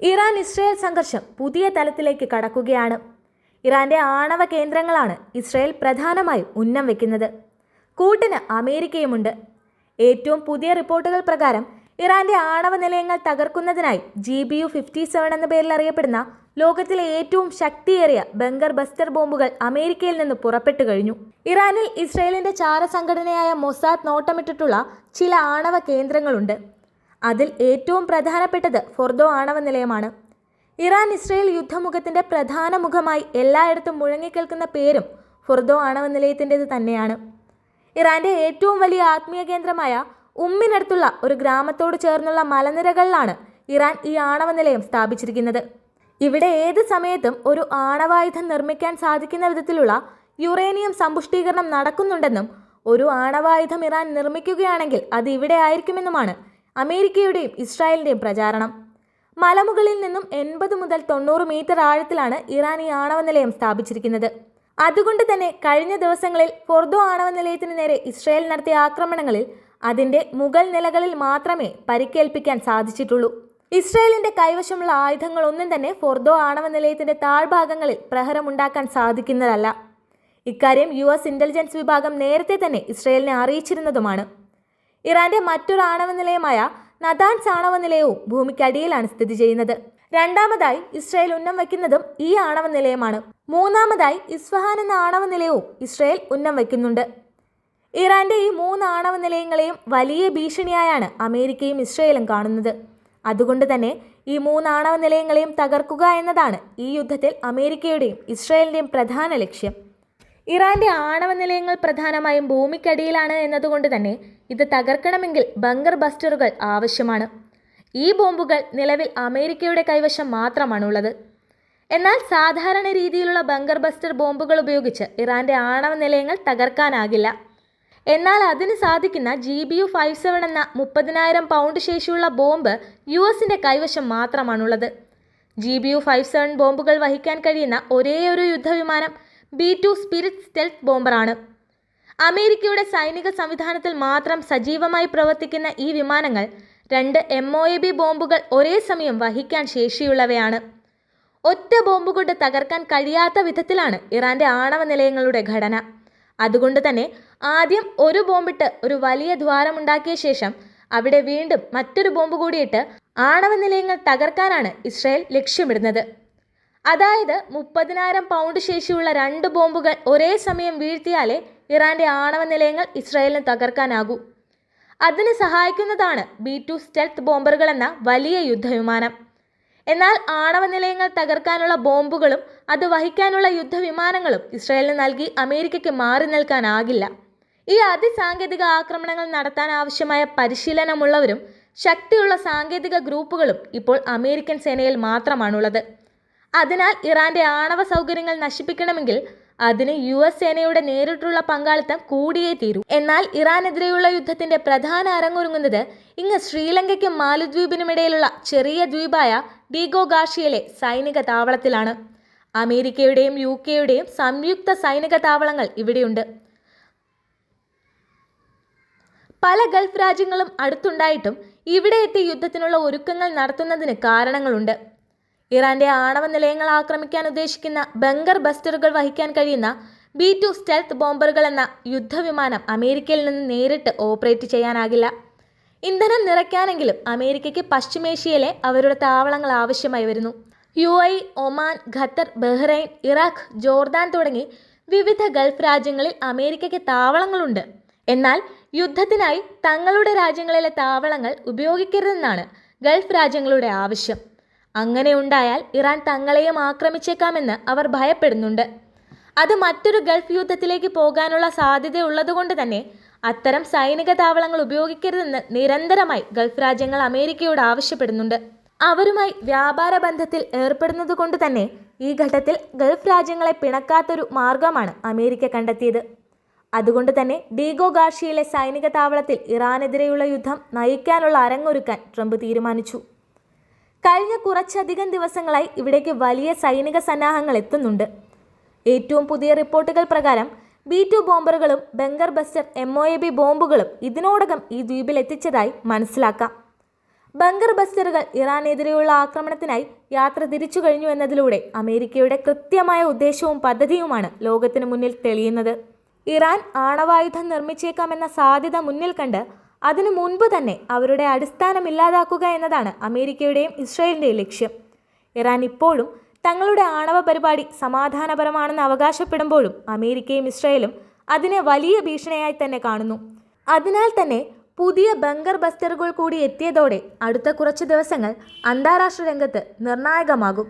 Iran Israel സംഘർഷം പുതിയ തലത്തിലേക്ക് കടക്കുകയാണ്. ഇറാന്റെ ആണവ കേന്ദ്രങ്ങളാണ് ഇസ്രയേൽ പ്രധാനമായും ഉന്നം വയ്ക്കുന്നത്. കൂട്ടിന് അമേരിക്കയുമുണ്ട്. ഏറ്റവും പുതിയ റിപ്പോർട്ടുകൾ പ്രകാരം ഇറാന്റെ ആണവ നിലയങ്ങൾ തകർക്കുന്നതിനായി GBU-57 എന്ന പേരിൽ അറിയപ്പെടുന്ന ലോകത്തിലെ ഏറ്റവും ശക്തിയേറിയ ബങ്കർ ബസ്റ്റർ ബോംബുകൾ അമേരിക്കയിൽ നിന്ന് പുറപ്പെട്ടു കഴിഞ്ഞു. ഇറാനിൽ ഇസ്രയേലിന്റെ ചാരസംഘടനയായ മൊസാദ് നോട്ടമിട്ടിട്ടുള്ള ചില ആണവ കേന്ദ്രങ്ങളുണ്ട്. അതിൽ ഏറ്റവും പ്രധാനപ്പെട്ടത് ഫോർദോ ആണവ നിലയമാണ്. ഇറാൻ ഇസ്രയേൽ യുദ്ധമുഖത്തിന്റെ പ്രധാന മുഖമായി എല്ലായിടത്തും മുഴങ്ങിക്കേൾക്കുന്ന പേരും ഫോർദോ ആണവ നിലയത്തിൻ്റെത് തന്നെയാണ്. ഇറാന്റെ ഏറ്റവും വലിയ ആത്മീയ കേന്ദ്രമായ ഉമ്മിനടുത്തുള്ള ഒരു ഗ്രാമത്തോട് ചേർന്നുള്ള മലനിരകളിലാണ് ഇറാൻ ഈ ആണവ നിലയം സ്ഥാപിച്ചിരിക്കുന്നത്. ഇവിടെ ഏത് സമയത്തും ഒരു ആണവായുധം നിർമ്മിക്കാൻ സാധിക്കുന്ന വിധത്തിലുള്ള യുറേനിയം സമ്പുഷ്ടീകരണം നടക്കുന്നുണ്ടെന്നും ഒരു ആണവായുധം ഇറാൻ നിർമ്മിക്കുകയാണെങ്കിൽ അത് ഇവിടെ ആയിരിക്കുമെന്നുമാണ് അമേരിക്കയുടെയും ഇസ്രായേലിൻ്റെയും പ്രചാരണം. മലമുകളിൽ നിന്നും 80 മുതൽ 90 മീറ്റർ ആഴത്തിലാണ് ഇറാൻ ഈ ആണവ നിലയം സ്ഥാപിച്ചിരിക്കുന്നത്. അതുകൊണ്ട് തന്നെ കഴിഞ്ഞ ദിവസങ്ങളിൽ ഫോർദോ ആണവ നിലയത്തിന് നേരെ ഇസ്രായേൽ നടത്തിയ ആക്രമണങ്ങളിൽ അതിൻ്റെ മുകൾ നിലകളിൽ മാത്രമേ പരിക്കേൽപ്പിക്കാൻ സാധിച്ചിട്ടുള്ളൂ. ഇസ്രായേലിന്റെ കൈവശമുള്ള ആയുധങ്ങളൊന്നും തന്നെ ഫോർദോ ആണവ നിലയത്തിന്റെ താഴ്ഭാഗങ്ങളിൽ പ്രഹരമുണ്ടാക്കാൻ സാധിക്കുന്നതല്ല. ഇക്കാര്യം US ഇന്റലിജൻസ് വിഭാഗം നേരത്തെ തന്നെ ഇസ്രായേലിനെ അറിയിച്ചിരുന്നതുമാണ്. ഇറാന്റെ മറ്റൊരു ആണവ നിലയമായ നതാൻസ് ആണവ നിലയവും ഭൂമിക്കടിയിലാണ് സ്ഥിതി ചെയ്യുന്നത്. രണ്ടാമതായി ഇസ്രായേൽ ഉന്നം വയ്ക്കുന്നതും ഈ ആണവ നിലയമാണ്. മൂന്നാമതായി ഇസ്ഫഹാൻ എന്ന ആണവ നിലയവും ഇസ്രായേൽ ഉന്നം വയ്ക്കുന്നുണ്ട്. ഇറാന്റെ ഈ 3 ആണവ നിലയങ്ങളെയും വലിയ ഭീഷണിയായാണ് അമേരിക്കയും ഇസ്രായേലും കാണുന്നത്. അതുകൊണ്ട് തന്നെ ഈ 3 ആണവ നിലയങ്ങളെയും തകർക്കുക എന്നതാണ് ഈ യുദ്ധത്തിൽ അമേരിക്കയുടെയും ഇസ്രായേലിന്റെയും പ്രധാന ലക്ഷ്യം. ഇറാന്റെ ആണവ നിലയങ്ങൾ പ്രധാനമായും ഭൂമിക്കടിയിലാണ് എന്നതുകൊണ്ട് തന്നെ ഇത് തകർക്കണമെങ്കിൽ ബങ്കർ ബസ്റ്ററുകൾ ആവശ്യമാണ്. ഈ ബോംബുകൾ നിലവിൽ അമേരിക്കയുടെ കൈവശം മാത്രമാണുള്ളത്. എന്നാൽ സാധാരണ രീതിയിലുള്ള ബങ്കർ ബസ്റ്റർ ബോംബുകൾ ഉപയോഗിച്ച് ഇറാന്റെ ആണവ നിലയങ്ങൾ തകർക്കാനാകില്ല. എന്നാൽ അതിന് സാധിക്കുന്ന GBU-57 എന്ന 30,000 പൗണ്ട് ശേഷിയുള്ള ബോംബ് US കൈവശം മാത്രമാണുള്ളത്. GBU-57 ബോംബുകൾ വഹിക്കാൻ കഴിയുന്ന ഒരേയൊരു യുദ്ധവിമാനം B-2 സ്പിരിറ്റ് സ്റ്റെൽത്ത് ബോംബറാണ്. അമേരിക്കയുടെ സൈനിക സംവിധാനത്തിൽ മാത്രം സജീവമായി പ്രവർത്തിക്കുന്ന ഈ വിമാനങ്ങൾ 2 MOAB ബോംബുകൾ ഒരേ സമയം വഹിക്കാൻ ശേഷിയുള്ളവയാണ്. ഒറ്റ ബോംബ് കൊണ്ട് തകർക്കാൻ കഴിയാത്ത വിധത്തിലാണ് ഇറാന്റെ ആണവ നിലയങ്ങളുടെ ഘടന. അതുകൊണ്ട് തന്നെ ആദ്യം ഒരു ബോംബിട്ട് ഒരു വലിയ ദ്വാരമുണ്ടാക്കിയ ശേഷം അവിടെ വീണ്ടും മറ്റൊരു ബോംബ് കൂടിയിട്ട് ആണവ നിലയങ്ങൾ തകർക്കാനാണ് ഇസ്രായേൽ ലക്ഷ്യമിടുന്നത്. അതായത് 30,000 പൗണ്ട് ശേഷിയുള്ള 2 ബോംബുകൾ ഒരേ സമയം വീഴ്ത്തിയാലേ ഇറാന്റെ ആണവ നിലയങ്ങൾ ഇസ്രായേലിന് തകർക്കാനാകൂ. അതിന് സഹായിക്കുന്നതാണ് B-2 സ്റ്റെൽത്ത് ബോംബറുകൾ എന്ന വലിയ യുദ്ധവിമാനം. എന്നാൽ ആണവ നിലയങ്ങൾ തകർക്കാനുള്ള ബോംബുകളും അത് വഹിക്കാനുള്ള യുദ്ധവിമാനങ്ങളും ഇസ്രായേലിന് നൽകി അമേരിക്കയ്ക്ക് മാറി നിൽക്കാനാകില്ല. ഈ അതിസാങ്കേതിക ആക്രമണങ്ങൾ നടത്താൻ ആവശ്യമായ പരിശീലനമുള്ളവരും ശക്തിയുള്ള സാങ്കേതിക ഗ്രൂപ്പുകളും ഇപ്പോൾ അമേരിക്കൻ സേനയിൽ മാത്രമാണുള്ളത്. അതിനാൽ ഇറാന്റെ ആണവ സൗകര്യങ്ങൾ നശിപ്പിക്കണമെങ്കിൽ അതിന് US സേനയുടെ നേരിട്ടുള്ള പങ്കാളിത്തം കൂടിയേ തീരൂ. എന്നാൽ ഇറാനെതിരെയുള്ള യുദ്ധത്തിന്റെ പ്രധാന അരങ്ങൊരുങ്ങുന്നത് ഇങ്ങ് ശ്രീലങ്കയ്ക്കും മാലദ്വീപിനുമിടയിലുള്ള ചെറിയ ദ്വീപായ ഡീഗോ ഗാർഷിയയിലെ സൈനിക താവളത്തിലാണ്. അമേരിക്കയുടെയും UK സംയുക്ത സൈനിക താവളങ്ങൾ ഇവിടെയുണ്ട്. പല ഗൾഫ് രാജ്യങ്ങളും അടുത്തുണ്ടായിട്ടും ഇവിടെ എത്തി യുദ്ധത്തിനുള്ള ഒരുക്കങ്ങൾ നടത്തുന്നതിന് കാരണങ്ങളുണ്ട്. ഇറാന്റെ ആണവ നിലയങ്ങൾ ആക്രമിക്കാൻ ഉദ്ദേശിക്കുന്ന ബങ്കർ ബസ്റ്ററുകൾ വഹിക്കാൻ കഴിയുന്ന B-2 സ്റ്റെൽത്ത് ബോംബറുകൾ എന്ന യുദ്ധവിമാനം അമേരിക്കയിൽ നിന്ന് നേരിട്ട് ഓപ്പറേറ്റ് ചെയ്യാനാകില്ല. ഇന്ധനം നിറയ്ക്കാനെങ്കിലും അമേരിക്കയ്ക്ക് പശ്ചിമേഷ്യയിലെ അവരുടെ താവളങ്ങൾ ആവശ്യമായി വരുന്നു. UAE, Oman, Qatar, Bahrain, Iraq, Jordan തുടങ്ങി വിവിധ ഗൾഫ് രാജ്യങ്ങളിൽ അമേരിക്കയ്ക്ക് താവളങ്ങളുണ്ട്. എന്നാൽ യുദ്ധത്തിനായി തങ്ങളുടെ രാജ്യങ്ങളിലെ താവളങ്ങൾ ഉപയോഗിക്കരുതെന്നാണ് ഗൾഫ് രാജ്യങ്ങളുടെ ആവശ്യം. അങ്ങനെ ഉണ്ടായാൽ ഇറാൻ തങ്ങളെയും ആക്രമിച്ചേക്കാമെന്ന് അവർ ഭയപ്പെടുന്നുണ്ട്. അത് മറ്റൊരു ഗൾഫ് യുദ്ധത്തിലേക്ക് പോകാനുള്ള സാധ്യതയുള്ളതുകൊണ്ട് തന്നെ അത്തരം സൈനിക താവളങ്ങൾ ഉപയോഗിക്കരുതെന്ന് നിരന്തരമായി ഗൾഫ് രാജ്യങ്ങൾ അമേരിക്കയോട് ആവശ്യപ്പെടുന്നുണ്ട്. അവരുമായി വ്യാപാര ബന്ധത്തിൽ ഏർപ്പെടുന്നത് കൊണ്ട് തന്നെ ഈ ഘട്ടത്തിൽ ഗൾഫ് രാജ്യങ്ങളെ പിണക്കാത്തൊരു മാർഗമാണ് അമേരിക്ക കണ്ടെത്തിയത്. അതുകൊണ്ട് തന്നെ ഡീഗോ ഗാർഷിയയിലെ സൈനിക താവളത്തിൽ ഇറാനെതിരെയുള്ള യുദ്ധം നയിക്കാനുള്ള അരങ്ങൊരുക്കാൻ ട്രംപ് തീരുമാനിച്ചു. കഴിഞ്ഞ കുറച്ചധികം ദിവസങ്ങളായി ഇവിടേക്ക് വലിയ സൈനിക സന്നാഹങ്ങൾ എത്തുന്നുണ്ട്. ഏറ്റവും പുതിയ റിപ്പോർട്ടുകൾ പ്രകാരം B-2 ബോംബറുകളും ബങ്കർ ബസ്റ്റർ MOAB ബോംബുകളും ഇതിനോടകം ഈ ദ്വീപിൽ എത്തിച്ചതായി മനസ്സിലാക്കാം. ബങ്കർ ബസ്റ്ററുകൾ ഇറാനെതിരെയുള്ള ആക്രമണത്തിനായി യാത്ര തിരിച്ചു കഴിഞ്ഞു എന്നതിലൂടെ അമേരിക്കയുടെ കൃത്യമായ ഉദ്ദേശവും പദ്ധതിയുമാണ് ലോകത്തിന് മുന്നിൽ തെളിയുന്നത്. ഇറാൻ ആണവായുധം നിർമ്മിച്ചേക്കാമെന്ന സാധ്യത മുന്നിൽ കണ്ട് അതിനു മുൻപ് തന്നെ അവരുടെ അടിസ്ഥാനം ഇല്ലാതാക്കുക എന്നതാണ് അമേരിക്കയുടെയും ഇസ്രായേലിൻ്റെയും ലക്ഷ്യം. ഇറാൻ ഇപ്പോഴും തങ്ങളുടെ ആണവ പരിപാടി സമാധാനപരമാണെന്ന് അവകാശപ്പെടുമ്പോഴും അമേരിക്കയും ഇസ്രായേലും അതിനെ വലിയ ഭീഷണിയായി തന്നെ കാണുന്നു. അതിനാൽ തന്നെ പുതിയ ബങ്കർ ബസ്റ്ററുകൾ കൂടി എത്തിയതോടെ അടുത്ത കുറച്ച് ദിവസങ്ങൾ അന്താരാഷ്ട്ര രംഗത്ത് നിർണായകമാകും.